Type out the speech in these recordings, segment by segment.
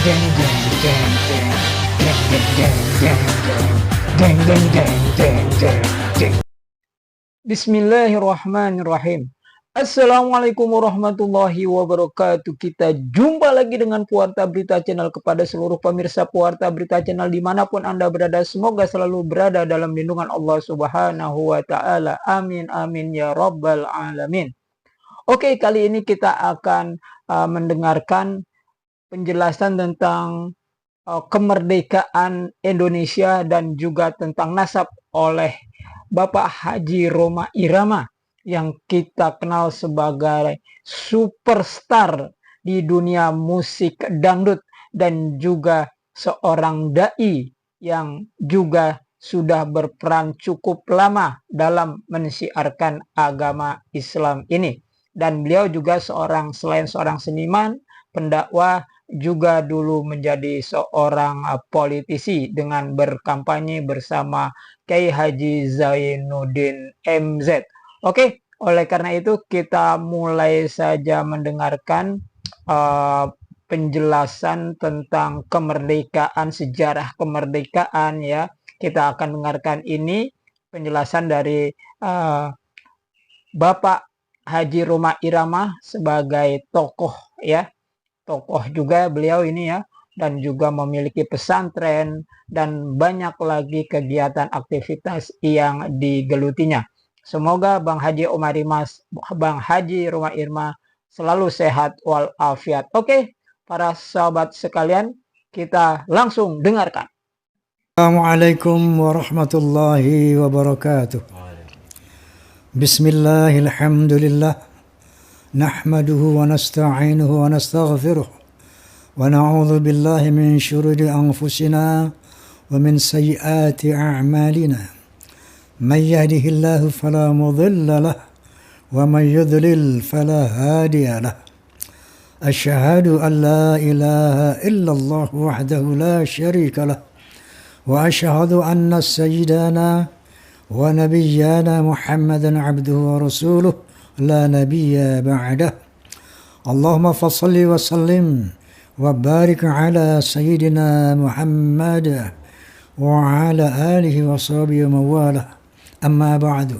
deng deng deng deng deng deng deng deng deng deng deng deng deng deng. Bismillahirrahmanirrahim. Assalamualaikum warahmatullahi wabarakatuh. Kita jumpa lagi dengan Puarta Berita Channel. Kepada seluruh pemirsa Puarta Berita Channel dimanapun Anda berada, semoga selalu berada dalam lindungan Allah Subhanahu wa Ta'ala. Amin amin ya Rabbal alamin. Oke, kali ini kita akan mendengarkan penjelasan tentang kemerdekaan Indonesia dan juga tentang nasab oleh Bapak Haji Rhoma Irama yang kita kenal sebagai superstar di dunia musik dangdut dan juga seorang dai yang juga sudah berperan cukup lama dalam mensiarkan agama Islam ini. Dan beliau juga selain seorang seniman, pendakwah, juga dulu menjadi seorang politisi dengan berkampanye bersama Kiai Haji Zainuddin MZ. Oke, oleh karena itu kita mulai saja mendengarkan penjelasan tentang kemerdekaan, sejarah kemerdekaan ya. Kita akan dengarkan ini penjelasan dari Bapak Haji Rhoma Irama sebagai tokoh ya. Tokoh juga beliau ini ya, dan juga memiliki pesantren dan banyak lagi kegiatan aktivitas yang digelutinya. Semoga Bang Haji Rhoma Irama selalu sehat walafiat. Oke, para sahabat sekalian, kita langsung dengarkan. Assalamualaikum warahmatullahi wabarakatuh. Bismillahirrahmanirrahim. نحمده ونستعينه ونستغفره ونعوذ بالله من شرور أنفسنا ومن سيئات أعمالنا من يهده الله فلا مضل له ومن يضلل فلا هادي له أشهد أن لا إله إلا الله وحده لا شريك له وأشهد أن سيدنا ونبينا محمدا عبده ورسوله لا نبي بعده اللهم فصل وسلم وبارك على سيدنا محمد وعلى آله وصحبه ومن والاه أما بعد.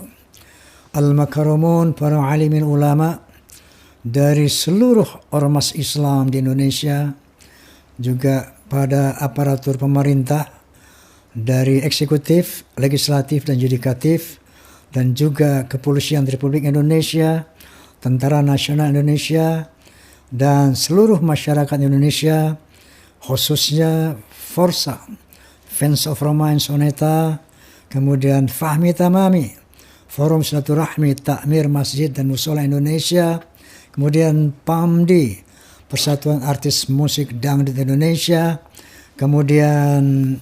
Al-Makaramun, para alimin ulama dari seluruh ormas Islam di Indonesia, juga pada aparatur pemerintah dari eksekutif, legislatif dan yudikatif, dan juga Kepolisian Republik Indonesia, Tentara Nasional Indonesia, dan seluruh masyarakat Indonesia, khususnya Forsa, Fans of Roma Soneta, kemudian Fahmi Tamami, Forum Silaturahmi Takmir Masjid dan Musola Indonesia, kemudian PAMDI, Persatuan Artis Musik Dangdut Indonesia, kemudian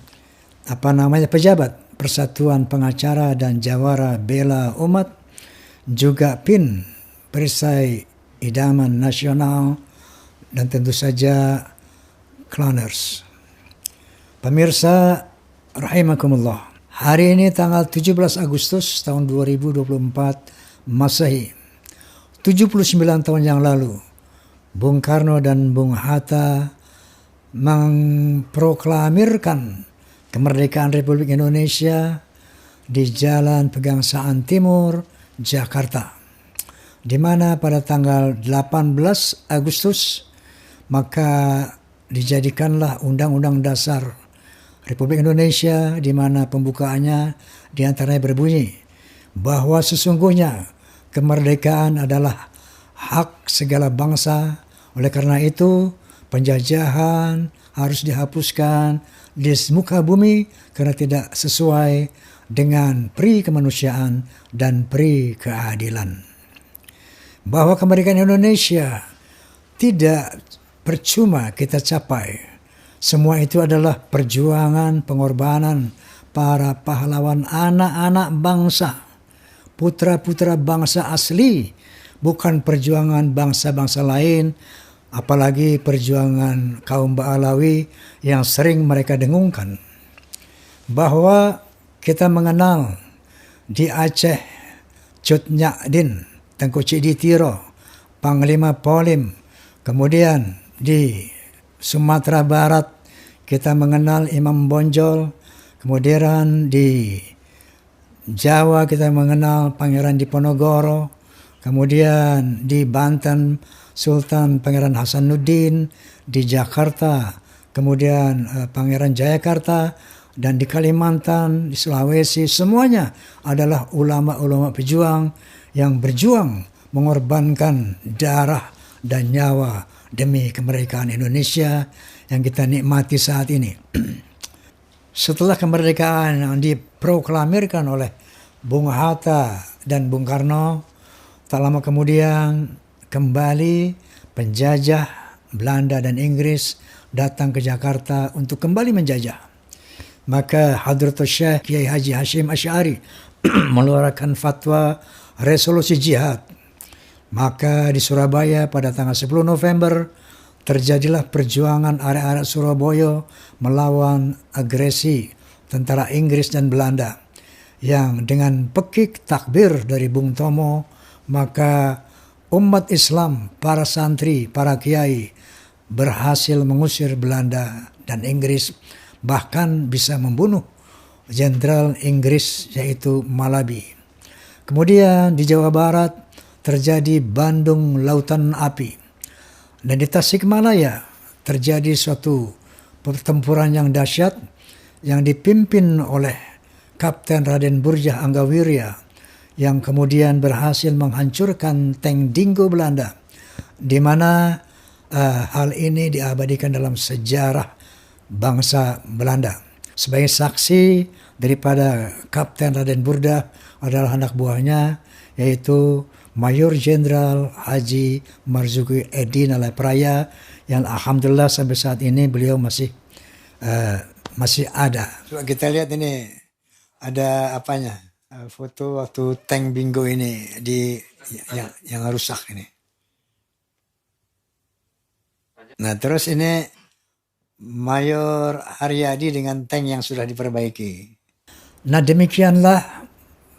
pejabat Persatuan Pengacara dan Jawara Bela Umat, juga PIN, Perisai Idaman Nasional, dan tentu saja Clowners. Pemirsa rahimakumullah, hari ini tanggal 17 Agustus tahun 2024 Masehi, 79 tahun yang lalu, Bung Karno dan Bung Hatta memproklamirkan kemerdekaan Republik Indonesia di Jalan Pegangsaan Timur, Jakarta, di mana pada tanggal 18 Agustus maka dijadikanlah Undang-Undang Dasar Republik Indonesia, di mana pembukaannya diantaranya berbunyi bahwa sesungguhnya kemerdekaan adalah hak segala bangsa. Oleh karena itu penjajahan harus dihapuskan di muka bumi karena tidak sesuai dengan pri kemanusiaan dan pri keadilan. Bahwa kemerdekaan Indonesia tidak percuma kita capai. Semua itu adalah perjuangan, pengorbanan para pahlawan, anak-anak bangsa, putra-putra bangsa asli, bukan perjuangan bangsa-bangsa lain, apalagi perjuangan kaum Ba'alawi yang sering mereka dengungkan. Bahwa kita mengenal di Aceh Cut Nyadin, Tengku Cik Ditiro, Panglima Polim, kemudian di Sumatera Barat kita mengenal Imam Bonjol, kemudian di Jawa kita mengenal Pangeran Diponegoro, kemudian di Banten Sultan Pangeran Hasanuddin, di Jakarta kemudian Pangeran Jayakarta, dan di Kalimantan, di Sulawesi, semuanya adalah ulama-ulama pejuang yang berjuang mengorbankan darah dan nyawa demi kemerdekaan Indonesia yang kita nikmati saat ini. Setelah kemerdekaan yang diproklamirkan oleh Bung Hatta dan Bung Karno, tak lama kemudian kembali penjajah Belanda dan Inggris datang ke Jakarta untuk kembali menjajah. Maka Hadratus Syekh Kiai Haji Hashim Asy'ari mengeluarkan fatwa resolusi jihad. Maka di Surabaya pada tanggal 10 November terjadilah perjuangan arek-arek Surabaya melawan agresi tentara Inggris dan Belanda, yang dengan pekik takbir dari Bung Tomo, maka umat Islam, para santri, para kiai berhasil mengusir Belanda dan Inggris, bahkan bisa membunuh Jenderal Inggris yaitu Malabi. Kemudian di Jawa Barat terjadi Bandung Lautan Api. Dan di Tasikmalaya terjadi suatu pertempuran yang dahsyat yang dipimpin oleh Kapten Raden Burjah Anggawirya, yang kemudian berhasil menghancurkan tank Dingo Belanda, di mana hal ini diabadikan dalam sejarah bangsa Belanda. Sebagai saksi daripada Kapten Raden Burjah adalah anak buahnya, yaitu Mayor Jenderal Haji Marzuki Edi Nalapraya, yang alhamdulillah sampai saat ini beliau masih ada. Coba kita lihat ini ada apanya, foto waktu tank Bingo ini yang rusak ini. Nah terus ini Mayor Haryadi dengan tank yang sudah diperbaiki. Nah demikianlah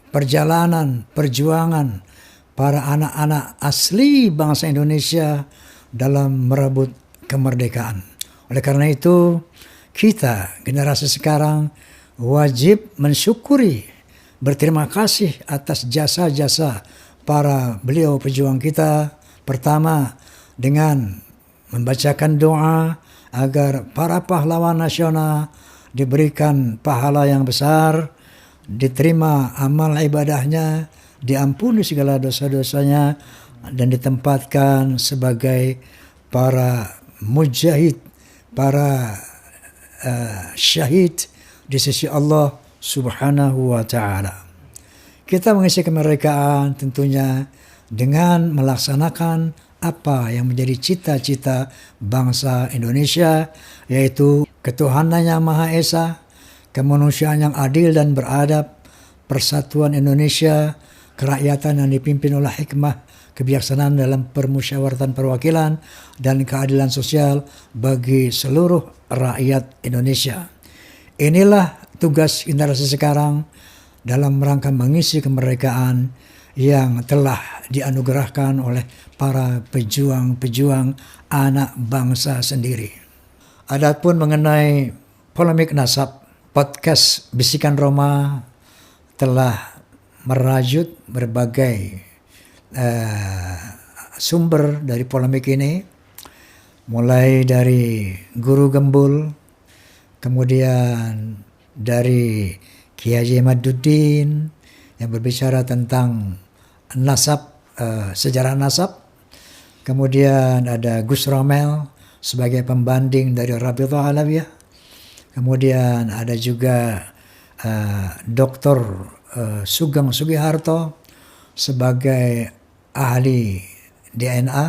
perjalanan, perjuangan para anak-anak asli bangsa Indonesia dalam merebut kemerdekaan. Oleh karena itu, kita generasi sekarang wajib mensyukuri, berterima kasih atas jasa-jasa para beliau pejuang kita. Pertama, dengan membacakan doa agar para pahlawan nasional diberikan pahala yang besar, diterima amal ibadahnya, diampuni segala dosa-dosanya, dan ditempatkan sebagai para mujahid, para syahid di sisi Allah Subhanahu wa ta'ala. Kita mengisi kemerdekaan tentunya dengan melaksanakan apa yang menjadi cita-cita bangsa Indonesia, yaitu ketuhanan yang Maha Esa, kemanusiaan yang adil dan beradab, persatuan Indonesia, kerakyatan yang dipimpin oleh hikmah, kebijaksanaan dalam permusyawaratan perwakilan, dan keadilan sosial bagi seluruh rakyat Indonesia. Inilah tugas generasi sekarang dalam rangka mengisi kemerdekaan yang telah dianugerahkan oleh para pejuang-pejuang anak bangsa sendiri. Adapun mengenai polemik nasab, podcast Bisikan Roma telah merajut berbagai sumber dari polemik ini, mulai dari Guru Gembul, kemudian dari Kiai Haji Maduddin yang berbicara tentang nasab, sejarah nasab. Kemudian ada Gus Romel sebagai pembanding dari Rabithah Alawiyah. Kemudian ada juga Dr. Sugeng Sugiharto sebagai ahli DNA.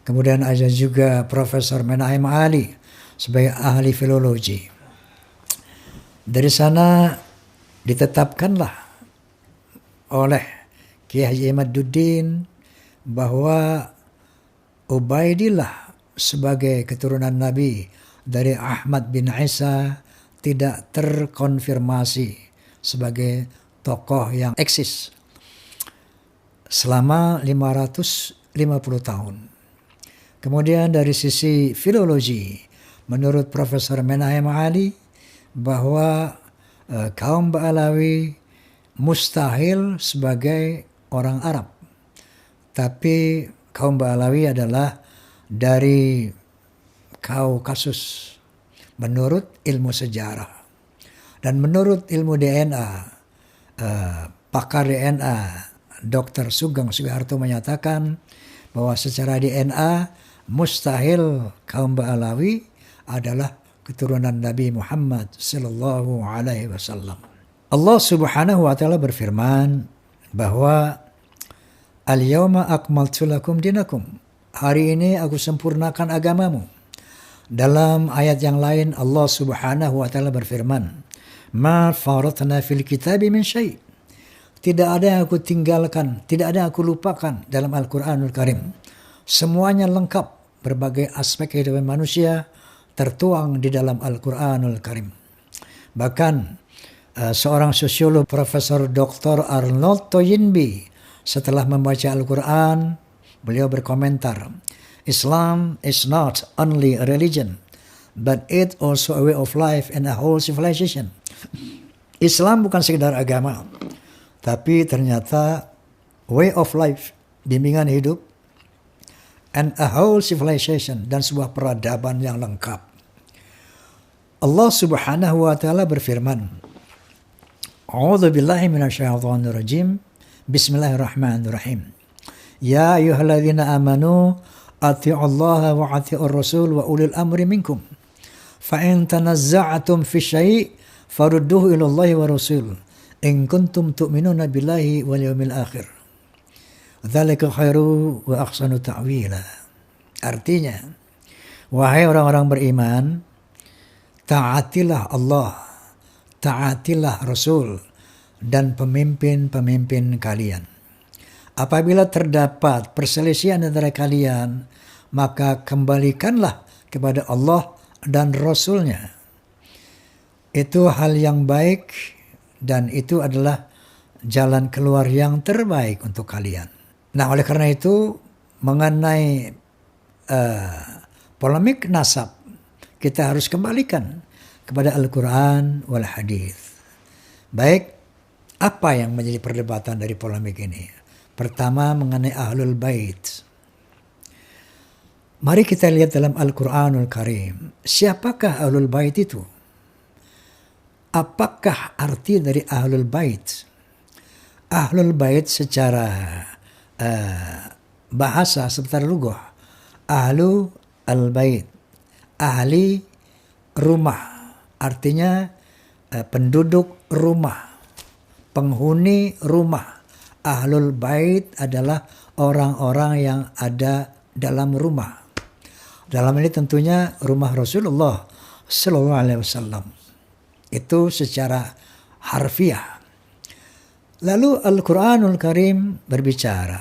Kemudian ada juga Profesor Menahem Ali sebagai ahli filologi. Dari sana ditetapkanlah oleh Kiai Haji Maduddin bahwa Ubaidillah sebagai keturunan Nabi dari Ahmad bin Isa tidak terkonfirmasi sebagai tokoh yang eksis selama 550 tahun. Kemudian dari sisi filologi, menurut Profesor Menahem Ali, bahwa kaum Ba'alawi mustahil sebagai orang Arab. Tapi kaum Ba'alawi adalah dari Kaukasus menurut ilmu sejarah. Dan menurut ilmu DNA, pakar DNA Dr. Sugeng Sugiharto menyatakan bahwa secara DNA mustahil kaum Ba'alawi adalah keturunan Nabi Muhammad sallallahu alaihi wasallam. Allah Subhanahu wa taala berfirman bahwa Al-yawma akmaltu lakum dinakum. Hari ini aku sempurnakan agamamu. Dalam ayat yang lain Allah Subhanahu wa taala berfirman, "Ma faratna fil kitabi min syai'." Tidak ada yang aku tinggalkan, tidak ada yang aku lupakan dalam Al-Qur'anul Karim. Semuanya lengkap, berbagai aspek kehidupan manusia tertuang di dalam Al-Qur'anul Karim. Bahkan seorang sosiolog Profesor Dr. Arnold Toynbee setelah membaca Al-Quran, beliau berkomentar, Islam is not only a religion, but it also a way of life and a whole civilization. Islam bukan sekedar agama, tapi ternyata way of life, bimbingan hidup, and a whole civilization, dan sebuah peradaban yang lengkap. Allah Subhanahu wa taala berfirman, A'udzu billahi minasyaitonir rajim. Bismillahirrahmanirrahim. Ya ayyuhalladzina amanu atti'ullaha wa atti'ur rasul wa ulil amri minkum. Fa in tanazza'tum fi syai' farudduhu ila Allahi wa rasul in kuntum tu'minuna billahi wal yawmil akhir. Dzalika khairu wa ahsanu ta'wila. Artinya, wahai orang-orang beriman, taatilah Allah, taatilah Rasul, dan pemimpin-pemimpin kalian. Apabila terdapat perselisihan antara kalian, maka kembalikanlah kepada Allah dan Rasul-Nya. Itu hal yang baik dan itu adalah jalan keluar yang terbaik untuk kalian. Nah, oleh karena itu mengenai polemik nasab, kita harus kembalikan kepada Al-Quran wal Hadis. Baik, apa yang menjadi perdebatan dari polemik ini? Pertama, mengenai Ahlul Bait. Mari kita lihat dalam Al-Quranul Karim. Siapakah Ahlul Bait itu? Apakah arti dari Ahlul Bait? Ahlul Bait secara bahasa, secara lugah. Ahlu al-Bait. Ahli rumah. Artinya penduduk rumah. Penghuni rumah. Ahlul Bait adalah orang-orang yang ada dalam rumah. Dalam ini tentunya rumah Rasulullah Sallallahu Alaihi Wasallam. Itu secara harfiah. Lalu Al-Quranul Karim berbicara.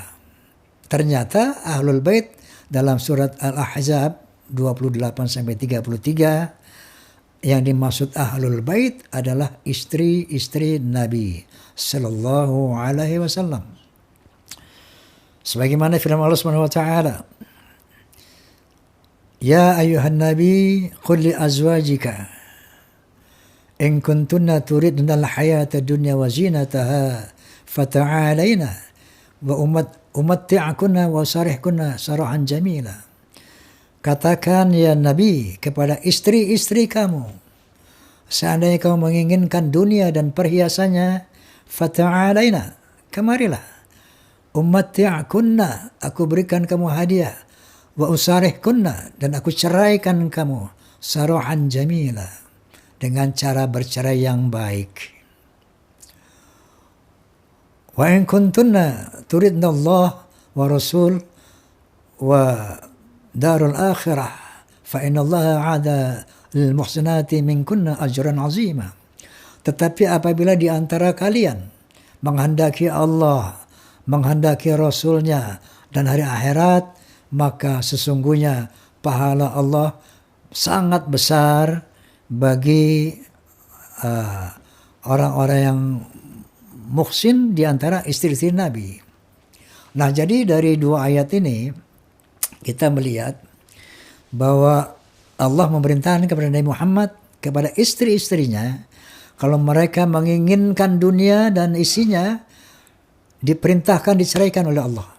Ternyata Ahlul Bait dalam surat Al-Ahzab 28-33 yang dimaksud Ahlul Bait adalah istri-istri Nabi Sallallahu Alaihi Wasallam. Sebagaimana firman Allah Subhanahu Wa Taala, Ya ayuhan Nabi, qul li azwajika, in kuntunna turidna al-hayata dunya wa zinataha, fata'alayna wa umatti'akunna wa sarihkunna sarahan jamila. Katakan ya Nabi kepada istri-istri kamu, seandainya kamu menginginkan dunia dan perhiasannya, fata'alayna, kemarilah. Umatti'akunna, aku berikan kamu hadiah. Wa usarihkunna, dan aku ceraikan kamu. Sarahan jamila, dengan cara bercerai yang baik. Wa in kuntunna turidna Allah wa Rasul wa darul akhirah fa inna Allah ada lil muhsinati minkunna ajran azima. Tetapi apabila di antara kalian menghendaki Allah, menghendaki Rasulnya dan hari akhirat, maka sesungguhnya pahala Allah sangat besar bagi orang-orang yang muhsin di antara istri-istri Nabi. Nah, jadi dari dua ayat ini kita melihat bahwa Allah memerintahkan kepada Nabi Muhammad, kepada istri-istrinya, kalau mereka menginginkan dunia dan isinya, diperintahkan diceraikan oleh Allah.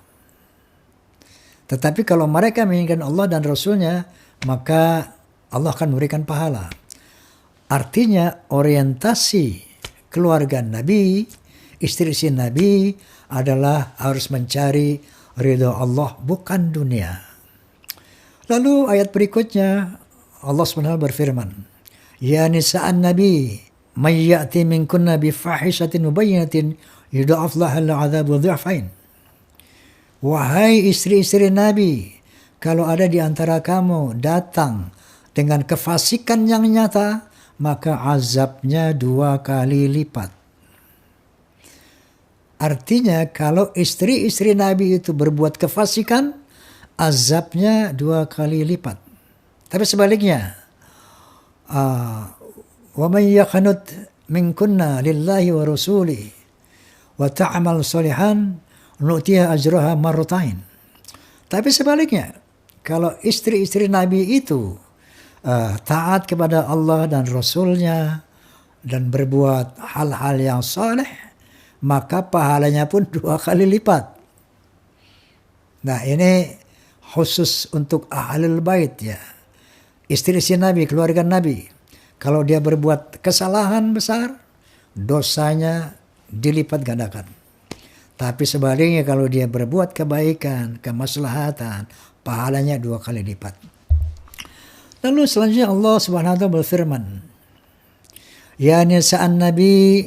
Tetapi kalau mereka menginginkan Allah dan Rasulnya, maka Allah akan memberikan pahala. Artinya orientasi keluarga Nabi, istri-istri Nabi adalah harus mencari ridha Allah, bukan dunia. Lalu ayat berikutnya Allah SWT berfirman, Ya nisa'an Nabi, man ya'ti minkunna bifahishatin mubayyinatin yudha'af lahal 'adzabu dhi'fain. Wahai istri-istri Nabi, kalau ada di antara kamu datang dengan kefasikan yang nyata, maka azabnya 2 kali lipat. Artinya kalau istri-istri Nabi itu berbuat kefasikan, azabnya 2 kali lipat. Tapi sebaliknya, wa man yaqnut minkunna lillahi wa rasuli wa ta'mal sholihan nu'tiha ajraha marratain. Tapi sebaliknya, kalau istri-istri Nabi itu taat kepada Allah dan Rasulnya dan berbuat hal-hal yang saleh, maka pahalanya pun 2 kali lipat. Nah, ini khusus untuk ahlul bait ya. Istri-istri Nabi, keluarga Nabi. Kalau dia berbuat kesalahan besar, dosanya dilipat gandakan. Tapi sebaliknya kalau dia berbuat kebaikan, kemaslahatan, pahalanya 2 kali lipat. Lalu selanjutnya Allah Subhanahu wa taala berfirman, Ya nisa'an Nabi,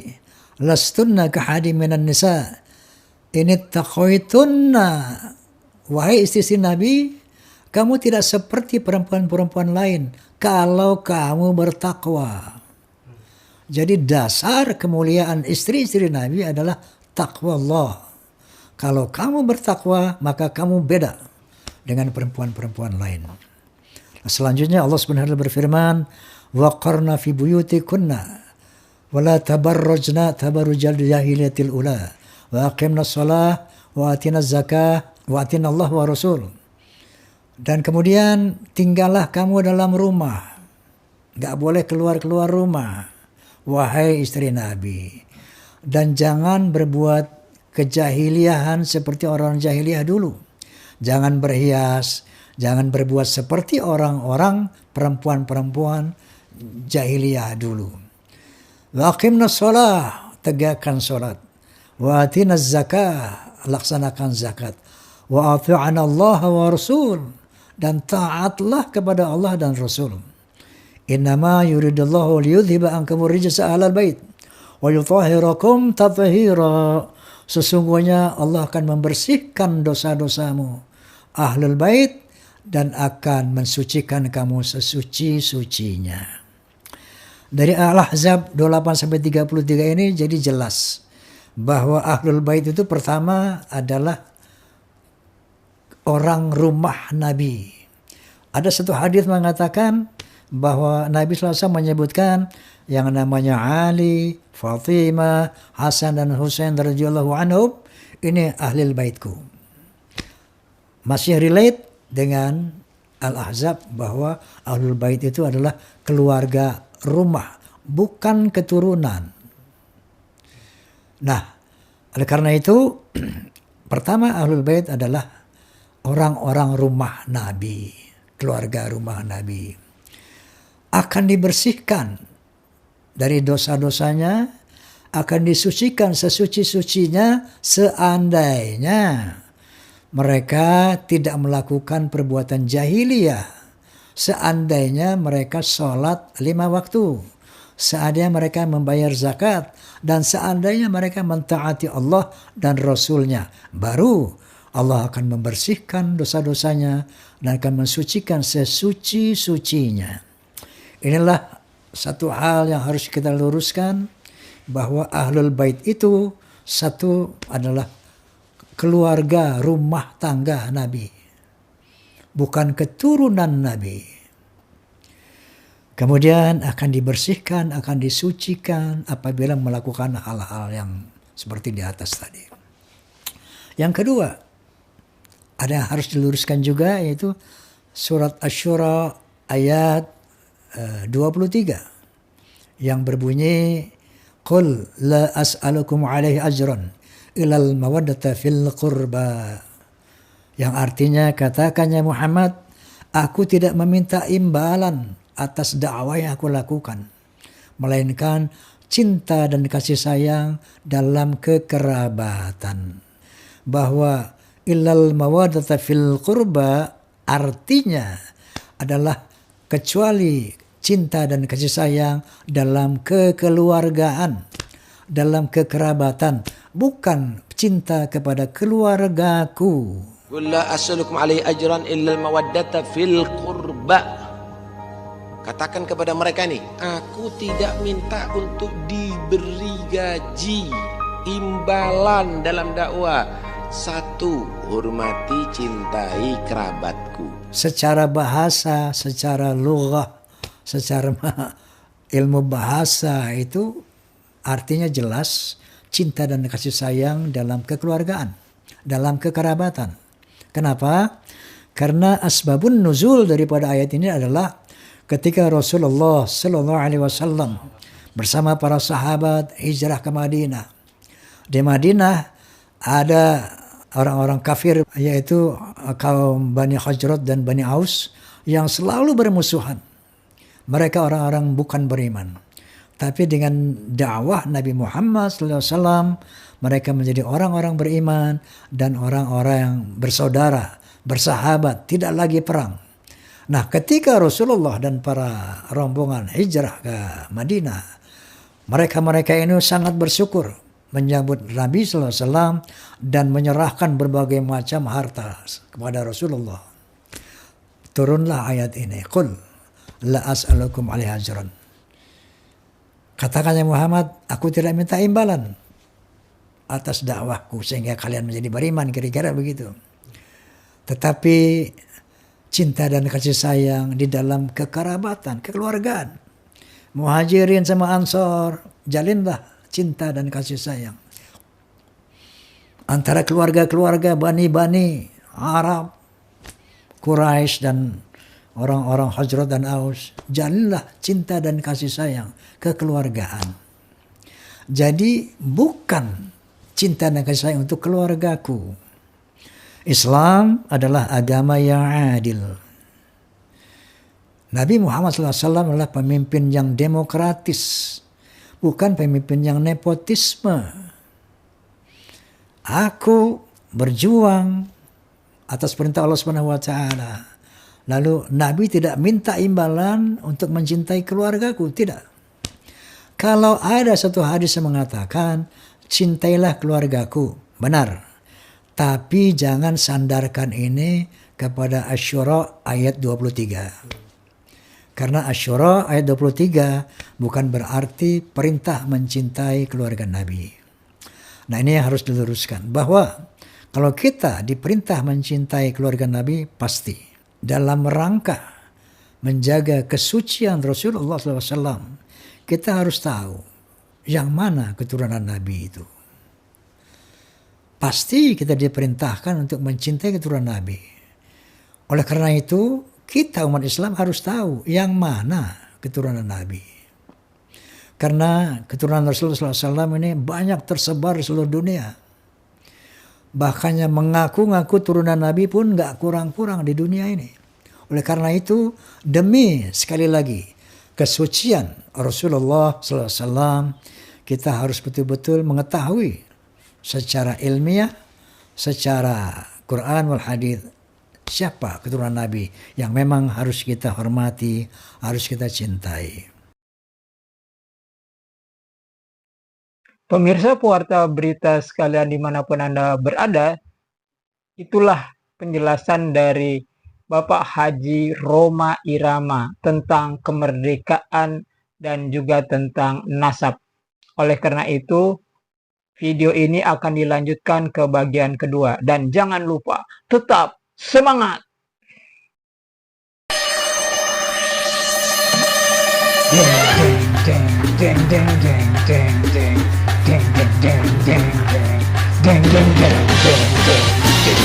lastunna kahadi minan nisa, ini taqwaitunna. Wahai istri Nabi, kamu tidak seperti perempuan-perempuan lain kalau kamu bertakwa. Jadi dasar kemuliaan istri-istri Nabi adalah takwa Allah. Kalau kamu bertakwa, maka kamu beda dengan perempuan-perempuan lain. Selanjutnya Allah Subhanahu wa taala berfirman, waqarna fi buyutikunna wa la tabarrajna tabarrujal jahiliyatil ula wa aqimna shalah wa atina zakah wa atina Allah wa rasul. Dan kemudian tinggallah kamu dalam rumah, gak boleh keluar-keluar rumah, wahai istri Nabi, dan jangan berbuat kejahiliahan seperti orang jahiliyah dulu. Jangan berhias, jangan berbuat seperti orang-orang perempuan-perempuan jahiliyah dulu. Wa aqimna shalah, tegakkan salat. Wa atina zakah, laksanakan zakat. Wa athi'ana Allah wa rasul, dan taatlah kepada Allah dan Rasul. Innama yuridullahu liyudhiba ankum rijsa ahlal bait wa yutahhirakum tathhira. Sesungguhnya Allah akan membersihkan dosa-dosamu ahlul bait dan akan mensucikan kamu sesuci-sucinya. Dari Al-Ahzab 28-33 ini jadi jelas bahwa ahlul bait itu pertama adalah orang rumah Nabi. Ada satu hadis mengatakan bahwa Nabi SAW menyebutkan yang namanya Ali, Fatimah, Hasan dan Husain radhiyallahu anhum, ini ahlul baitku. Masih relate dengan Al-Ahzab bahwa ahlul bait itu adalah keluarga rumah, bukan keturunan. Nah, oleh karena itu pertama ahlul bait adalah orang-orang rumah Nabi, keluarga rumah Nabi. Akan dibersihkan dari dosa-dosanya, akan disucikan sesuci-sucinya seandainya mereka tidak melakukan perbuatan jahiliyah, seandainya mereka sholat 5 waktu, seandainya mereka membayar zakat, dan seandainya mereka mentaati Allah dan Rasulnya, baru Allah akan membersihkan dosa-dosanya dan akan mensucikan sesuci-sucinya. Inilah satu hal yang harus kita luruskan, bahwa ahlul bait itu satu adalah keluarga rumah tangga Nabi, bukan keturunan Nabi. Kemudian akan dibersihkan, akan disucikan apabila melakukan hal-hal yang seperti di atas tadi. Yang kedua, ada yang harus diluruskan juga, yaitu surat Asy-Syura ayat 23 yang berbunyi Qul la as'alukum alaihi ajran ilal mawaddata fil qurba, yang artinya katakan ya Muhammad, aku tidak meminta imbalan atas dakwah yang aku lakukan, melainkan cinta dan kasih sayang dalam kekerabatan. Bahwa ilal mawaddata fil qurba artinya adalah kecuali cinta dan kasih sayang dalam kekeluargaan, dalam kekerabatan, bukan cinta kepada keluargaku. Qul la as'alukum alaihi ajran illa al-mawaddata fil qurba. Katakan kepada mereka nih, aku tidak minta untuk diberi gaji, imbalan dalam dakwah. Satu, hormati, cintai kerabatku. Secara bahasa, secara lughah, secara ilmu bahasa itu artinya jelas cinta dan kasih sayang dalam kekeluargaan, dalam kekerabatan. Kenapa? Karena asbabun nuzul daripada ayat ini adalah ketika Rasulullah Sallallahu Alaihi Wasallam bersama para sahabat hijrah ke Madinah. Di Madinah ada orang-orang kafir, yaitu kaum Bani Hajrat dan Bani Aus yang selalu bermusuhan. Mereka orang-orang bukan beriman. Tapi dengan dakwah Nabi Muhammad SAW, mereka menjadi orang-orang beriman dan orang-orang yang bersaudara, bersahabat, tidak lagi perang. Nah, ketika Rasulullah dan para rombongan hijrah ke Madinah, mereka-mereka ini sangat bersyukur menyambut Nabi SAW dan menyerahkan berbagai macam harta kepada Rasulullah. Turunlah ayat ini, Qul la as'alukum alaihi ajran. Katakannya Muhammad, aku tidak minta imbalan atas dakwahku sehingga kalian menjadi beriman, kira-kira begitu. Tetapi cinta dan kasih sayang di dalam kekerabatan, kekeluargaan. Muhajirin sama Ansor, jalinlah cinta dan kasih sayang antara keluarga-keluarga Bani Arab, Quraisy dan orang-orang Hajrat dan Aus. Jalinlah cinta dan kasih sayang, kekeluargaan. Jadi bukan cinta dan kasih sayang untuk keluargaku. Islam adalah agama yang adil. Nabi Muhammad SAW adalah pemimpin yang demokratis, bukan pemimpin yang nepotisme. Aku berjuang atas perintah Allah Subhanahu wa taala. Lalu Nabi tidak minta imbalan untuk mencintai keluargaku, tidak. Kalau ada satu hadis yang mengatakan cintailah keluargaku, benar. Tapi jangan sandarkan ini kepada Asy-Syura ayat 23. Karena Asy-Syura ayat 23 bukan berarti perintah mencintai keluarga Nabi. Nah, ini yang harus diluruskan. Bahwa kalau kita diperintah mencintai keluarga Nabi, pasti dalam rangka menjaga kesucian Rasulullah SAW, kita harus tahu yang mana keturunan Nabi itu. Pasti kita diperintahkan untuk mencintai keturunan Nabi. Oleh karena itu, kita umat Islam harus tahu yang mana keturunan Nabi. Karena keturunan Rasulullah SAW ini banyak tersebar di seluruh dunia. Bahkan yang mengaku-ngaku turunan Nabi pun gak kurang-kurang di dunia ini. Oleh karena itu, demi sekali lagi kesucian Rasulullah SAW, kita harus betul-betul mengetahui secara ilmiah, secara Quran wal hadits, siapa keturunan Nabi yang memang harus kita hormati, harus kita cintai. Pemirsa Pewarta Berita sekalian dimanapun Anda berada, itulah penjelasan dari Bapak Haji Rhoma Irama tentang kemerdekaan dan juga tentang nasab. Oleh karena itu, video ini akan dilanjutkan ke bagian kedua. Dan jangan lupa, tetap semangat! Deng, deng, deng, deng, deng, deng, deng, deng, deng, deng, deng, deng, deng, deng, deng.